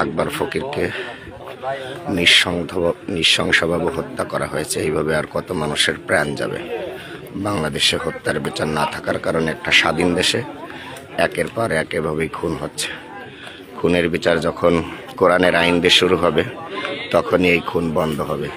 আকবর ফকিরকে নৃশংসভাবে হত্যা করা হয়েছে। এইভাবে আর কত মানুষের প্রাণ যাবে? বাংলাদেশে হত্যার বিচার না থাকার কারণে একটা স্বাধীন দেশে একের পর এক এভাবেই খুন হচ্ছে। খুনের বিচার যখন কোরআনের আইন দিয়ে শুরু হবে তখনই এই খুন বন্ধ হবে।